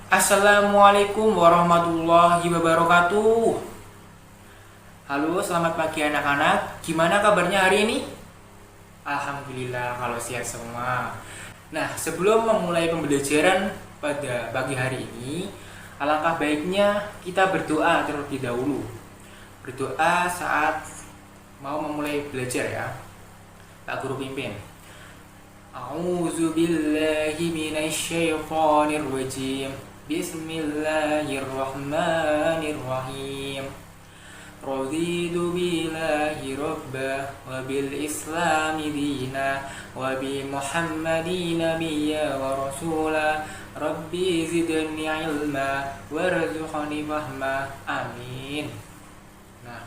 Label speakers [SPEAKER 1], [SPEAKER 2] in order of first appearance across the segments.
[SPEAKER 1] Assalamualaikum warahmatullahi wabarakatuh. Halo, selamat pagi anak-anak. Gimana kabarnya hari ini? Alhamdulillah kalau sehat semua. Nah, sebelum memulai pembelajaran pada pagi hari ini, alangkah baiknya kita berdoa terlebih dahulu. Berdoa saat mau memulai belajar ya. Pak Guru pimpin. A'udzu billahi minasyaitonir rajim. Bismillahirrahmanirrahim. Raditu billahi rabba wa bil islami dina wa bi Muhammadin nabiyya wa rasula. Rabbi zidni ilma warzuqni fahma. Amin. Nah,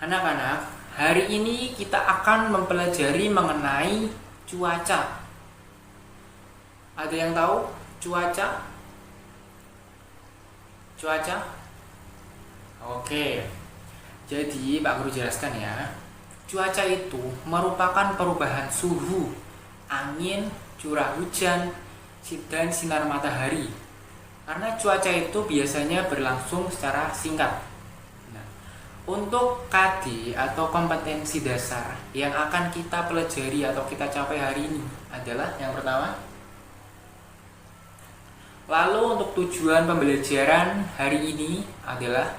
[SPEAKER 1] anak-anak, hari ini kita akan mempelajari mengenai cuaca. Ada yang tahu cuaca? Cuaca? Oke. Jadi Pak Guru jelaskan ya. Cuaca itu merupakan perubahan suhu, angin, curah hujan, dan sinar matahari. Karena cuaca itu biasanya berlangsung secara singkat. Nah, untuk KD atau kompetensi dasar yang akan kita pelajari atau kita capai hari ini adalah yang pertama. Lalu untuk tujuan pembelajaran hari ini adalah,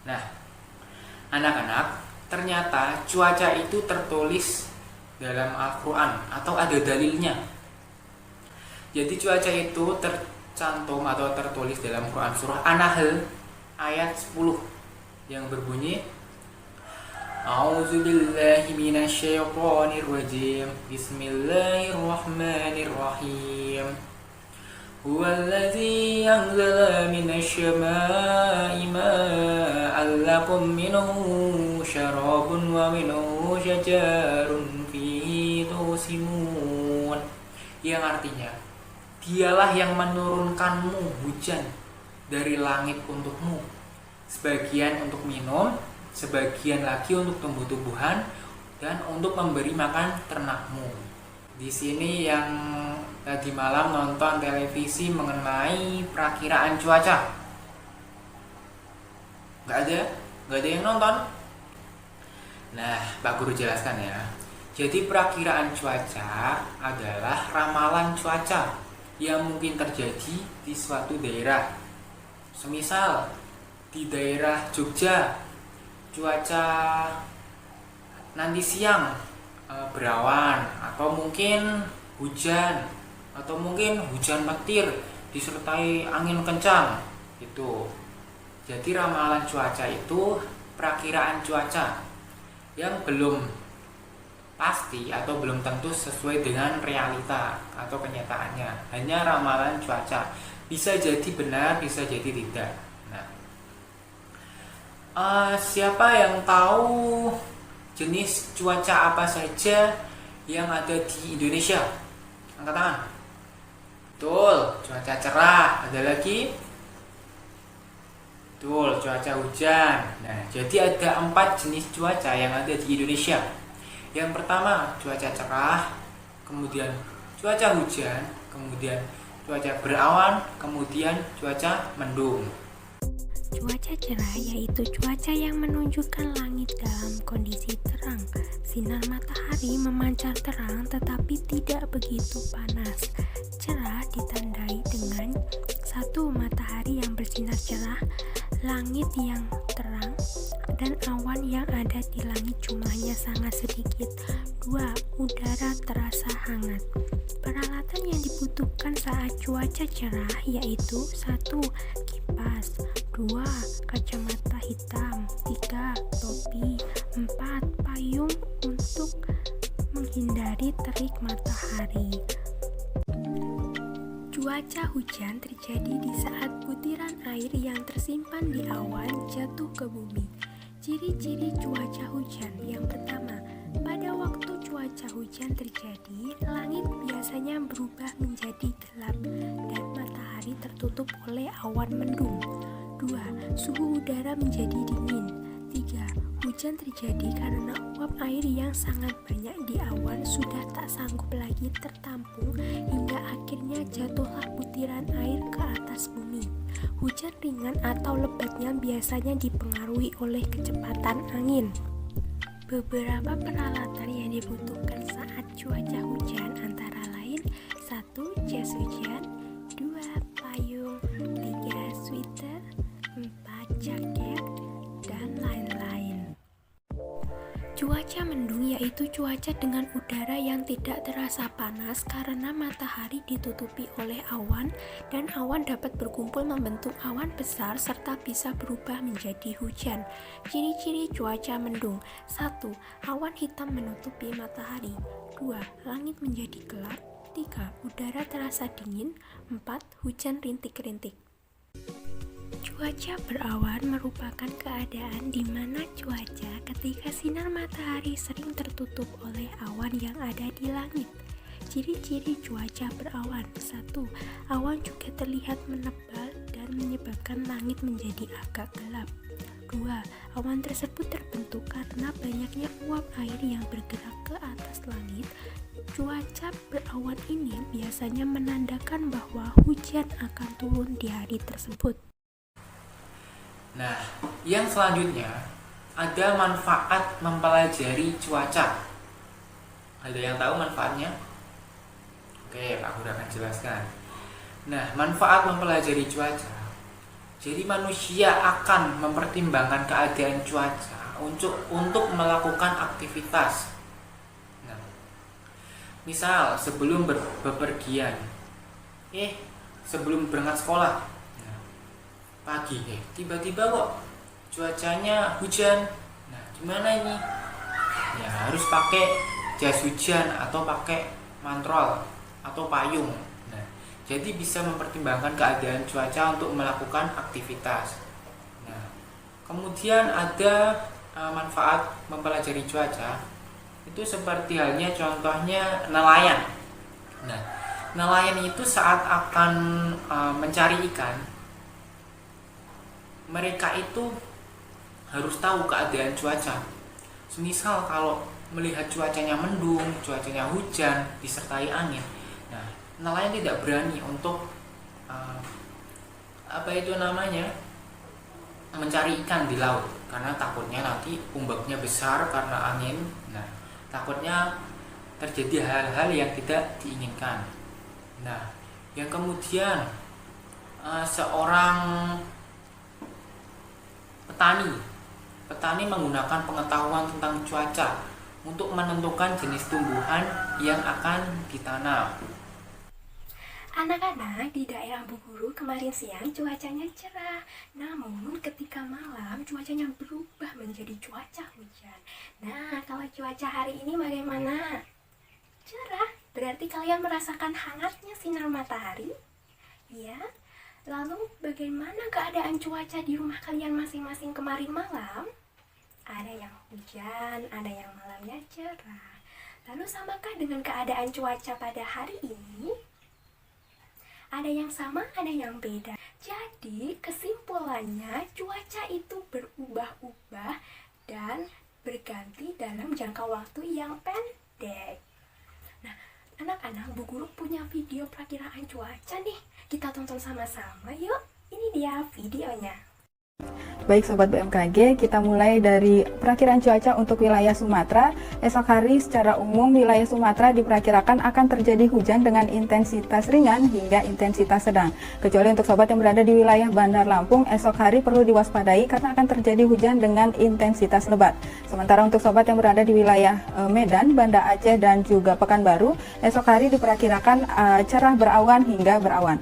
[SPEAKER 1] nah, anak-anak, ternyata cuaca itu tertulis dalam Al-Quran atau ada dalilnya. Jadi cuaca itu tercantum atau tertulis dalam Quran surah An-Nahl ayat 10 yang berbunyi, A'udzu billahi minasyaitonir rajim. Bismillahirrahmanirrahim. Huwallazi anzala minasy-syamaa'i maa'an lakum minhu syarabun wa minhu syajarun fihi tusimun. Yang artinya, Dialah yang menurunkanmu hujan dari langit untukmu, sebagian untuk minum, sebagian lagi untuk tumbuh-tumbuhan dan untuk memberi makan ternakmu. Di sini yang tadi malam nonton televisi mengenai perakiraan cuaca, nggak ada yang nonton. Nah, Pak Guru jelaskan ya. Jadi perakiraan cuaca adalah ramalan cuaca yang mungkin terjadi di suatu daerah. Semisal di daerah Jogja, cuaca nanti siang berawan atau mungkin hujan atau mungkin hujan petir disertai angin kencang gitu. Jadi ramalan cuaca itu perakiraan cuaca yang belum pasti atau belum tentu sesuai dengan realita atau kenyataannya. Hanya ramalan cuaca, bisa jadi benar, bisa jadi tidak. Siapa yang tahu jenis cuaca apa saja yang ada di Indonesia? Angkat tangan. Betul, cuaca cerah. Ada lagi? Betul, cuaca hujan. Nah, jadi ada 4 jenis cuaca yang ada di Indonesia. Yang pertama, cuaca cerah, kemudian cuaca hujan, kemudian cuaca berawan, kemudian cuaca mendung.
[SPEAKER 2] Cuaca cerah yaitu cuaca yang menunjukkan langit dalam kondisi terang. Sinar matahari memancar terang tetapi tidak begitu panas. Cerah ditandai dengan 1. Matahari yang bersinar cerah, langit yang terang, dan awan yang ada di langit jumlahnya sangat sedikit. 2. Udara terasa hangat. Peralatan yang dibutuhkan saat cuaca cerah yaitu 1. Kipas, 2. Kacamata hitam, 3. Topi, 4. Payung untuk menghindari terik matahari. Cuaca hujan terjadi di saat butiran air yang tersimpan di awan jatuh ke bumi. Ciri-ciri cuaca hujan. Yang pertama, pada waktu cuaca hujan terjadi, langit biasanya berubah menjadi gelap dan matahari tertutup oleh awan mendung. 2. Suhu udara menjadi dingin. 3. Hujan terjadi karena uap air yang sangat banyak di awan sudah tak sanggup lagi tertampung hingga akhirnya jatuhlah butiran air ke atas bumi. Hujan ringan atau lebatnya biasanya dipengaruhi oleh kecepatan angin. Beberapa peralatan yang dibutuhkan saat cuaca hujan antara lain 1. Jas hujan, 2. Payung, 3. Sweater, 4. Jaket, dan lain-lain. Cuaca mendung yaitu cuaca dengan udara yang tidak terasa panas karena matahari ditutupi oleh awan dan awan dapat berkumpul membentuk awan besar serta bisa berubah menjadi hujan. Ciri-ciri cuaca mendung: 1. Awan hitam menutupi matahari, 2. Langit menjadi gelap, 3. Udara terasa dingin, 4. Hujan rintik-rintik. Cuaca berawan merupakan keadaan di mana cuaca ketika sinar matahari sering tertutup oleh awan yang ada di langit. Ciri-ciri cuaca berawan: 1. Awan juga terlihat menebal dan menyebabkan langit menjadi agak gelap. 2. Awan tersebut terbentuk karena banyaknya uap air yang bergerak ke atas langit. Cuaca berawan ini biasanya menandakan bahwa hujan akan turun di hari tersebut.
[SPEAKER 1] Nah, yang selanjutnya ada manfaat mempelajari cuaca. Ada yang tahu manfaatnya? Oke, Pak Guru akan jelaskan. Nah, manfaat mempelajari cuaca. Jadi manusia akan mempertimbangkan keadaan cuaca untuk melakukan aktivitas. Nah, misal sebelum bepergian, sebelum berangkat sekolah, pagi tiba-tiba kok cuacanya hujan. Nah, gimana ini? Ya harus pakai jas hujan atau pakai mantrol atau payung. Nah, jadi bisa mempertimbangkan keadaan cuaca untuk melakukan aktivitas. Nah, kemudian ada manfaat mempelajari cuaca itu seperti halnya contohnya nelayan. Nah, nelayan itu saat akan mencari ikan, mereka itu harus tahu keadaan cuaca. Semisal kalau melihat cuacanya mendung, cuacanya hujan, disertai angin, nah nelayan tidak berani untuk mencari ikan di laut karena takutnya nanti ombaknya besar karena angin. Nah, takutnya terjadi hal-hal yang tidak diinginkan. Nah, yang kemudian seorang petani menggunakan pengetahuan tentang cuaca untuk menentukan jenis tumbuhan yang akan ditanam.
[SPEAKER 2] Anak-anak, di daerah Bu Guru kemarin siang cuacanya cerah, namun ketika malam cuacanya berubah menjadi cuaca hujan. Nah, kalau cuaca hari ini bagaimana? Cerah, berarti kalian merasakan hangatnya sinar matahari? Ya. Lalu bagaimana keadaan cuaca di rumah kalian masing-masing kemarin malam? Ada yang hujan, ada yang malamnya cerah. Lalu samakah dengan keadaan cuaca pada hari ini? Ada yang sama, ada yang beda. Jadi kesimpulannya cuaca itu berubah-ubah dan berganti dalam jangka waktu yang pendek. Nah, anak-anak, Bu Guru punya video perakiraan cuaca nih. Kita tonton sama-sama yuk. Ini dia videonya.
[SPEAKER 3] Baik Sobat BMKG, kita mulai dari perakiraan cuaca untuk wilayah Sumatera. Esok hari secara umum wilayah Sumatera diperkirakan akan terjadi hujan dengan intensitas ringan hingga intensitas sedang. Kecuali untuk sobat yang berada di wilayah Bandar Lampung, esok hari perlu diwaspadai karena akan terjadi hujan dengan intensitas lebat. Sementara untuk sobat yang berada di wilayah Medan, Banda Aceh, dan juga Pekanbaru, esok hari diperkirakan cerah berawan hingga berawan.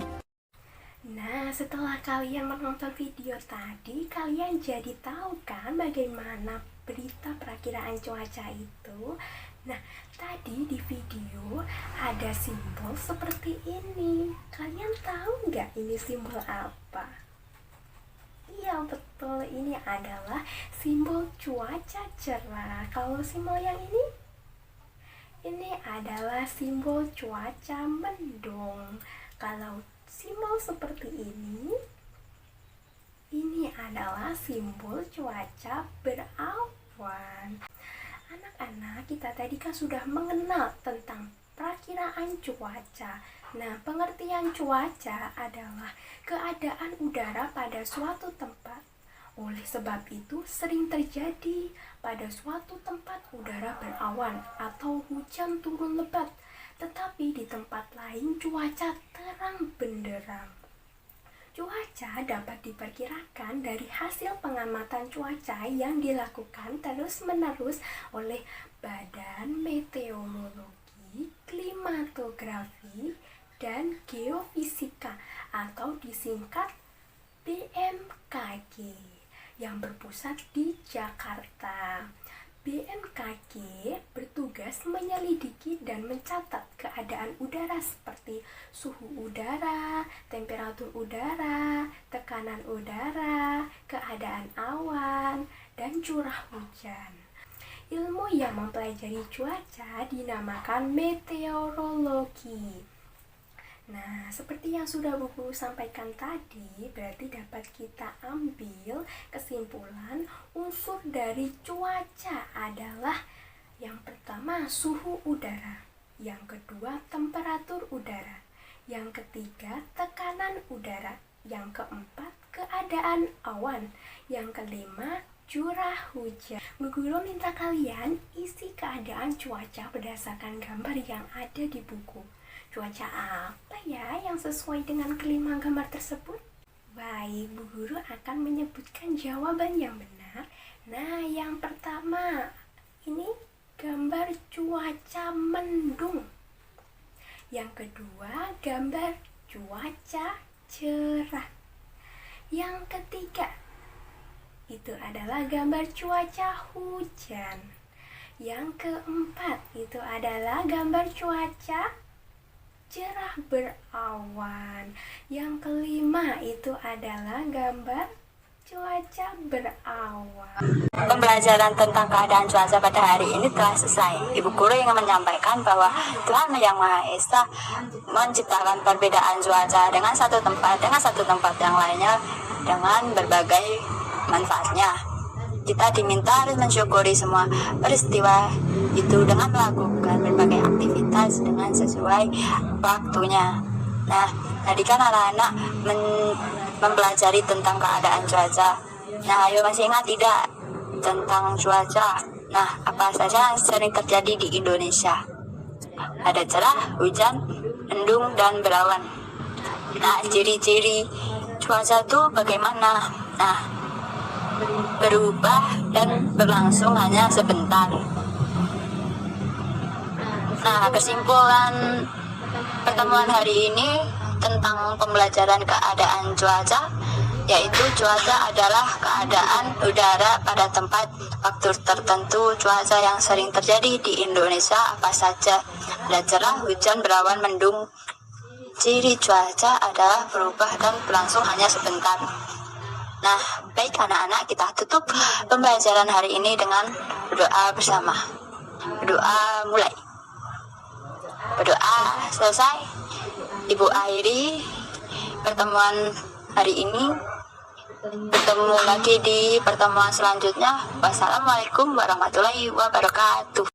[SPEAKER 2] Setelah kalian menonton video tadi, kalian jadi tahu kan bagaimana berita perakiraan cuaca itu? Nah, tadi di video ada simbol seperti ini. Kalian tahu nggak ini simbol apa? Iya betul, ini adalah simbol cuaca cerah. Kalau simbol yang ini adalah simbol cuaca mendung. Kalau simbol seperti ini adalah simbol cuaca berawan. pengetahuan. Anak-anak, kita tadi kan sudah mengenal tentang perakiraan cuaca. Nah, pengertian cuaca adalah keadaan udara pada suatu tempat. Oleh sebab itu, sering terjadi pada suatu tempat udara berawan atau hujan turun lebat, tetapi di tempat lain cuaca terang benderang. Cuaca dapat diperkirakan dari hasil pengamatan cuaca yang dilakukan terus-menerus oleh Badan Meteorologi, Klimatografi, dan Geofisika atau disingkat BMKG yang berpusat di Jakarta. BMKG bertugas menyelidiki dan mencatat keadaan udara seperti suhu udara, temperatur udara, tekanan udara, keadaan awan, dan curah hujan. Ilmu yang mempelajari cuaca dinamakan meteorologi. Nah, seperti yang sudah Bu Guru sampaikan tadi, berarti dapat kita ambil kesimpulan unsur dari cuaca adalah yang pertama suhu udara, yang kedua temperatur udara, yang ketiga tekanan udara, yang keempat keadaan awan, yang kelima curah hujan. Bu Guru minta kalian isi keadaan cuaca berdasarkan gambar yang ada di buku. Cuaca apa ya yang sesuai dengan kelima gambar tersebut? Baik, Bu Guru akan menyebutkan jawaban yang benar. Nah, yang pertama, ini gambar cuaca mendung. Yang kedua, gambar cuaca cerah. Yang ketiga, itu adalah gambar cuaca hujan. Yang keempat, itu adalah gambar cuaca cerah berawan. Yang kelima itu adalah gambar cuaca berawan.
[SPEAKER 4] Pembelajaran tentang keadaan cuaca pada hari ini telah selesai. Ibu guru ingin menyampaikan bahwa Tuhan Yang Maha Esa menciptakan perbedaan cuaca dengan satu tempat yang lainnya dengan berbagai manfaatnya. Kita diminta harus mensyukuri semua peristiwa itu dengan melakukan berbagai aktivitas dengan sesuai waktunya. Nah, tadi kan anak-anak mempelajari tentang keadaan cuaca. Nah, ayo masih ingat tidak tentang cuaca? Nah, apa saja yang sering terjadi di Indonesia? Ada cerah, hujan, mendung, dan berawan. Nah, ciri-ciri cuaca itu bagaimana? Nah, berubah dan berlangsung hanya sebentar. Nah, kesimpulan pertemuan hari ini tentang pembelajaran keadaan cuaca, yaitu cuaca adalah keadaan udara pada tempat waktu tertentu. Cuaca yang sering terjadi di Indonesia apa saja? Ada cerah, hujan, berawan, mendung. Ciri cuaca adalah berubah dan berlangsung hanya sebentar. Nah, baik anak-anak, kita tutup pembelajaran hari ini dengan berdoa bersama. Berdoa mulai. Berdoa selesai. Ibu akhiri pertemuan hari ini. Bertemu lagi di pertemuan selanjutnya. Wassalamualaikum warahmatullahi wabarakatuh.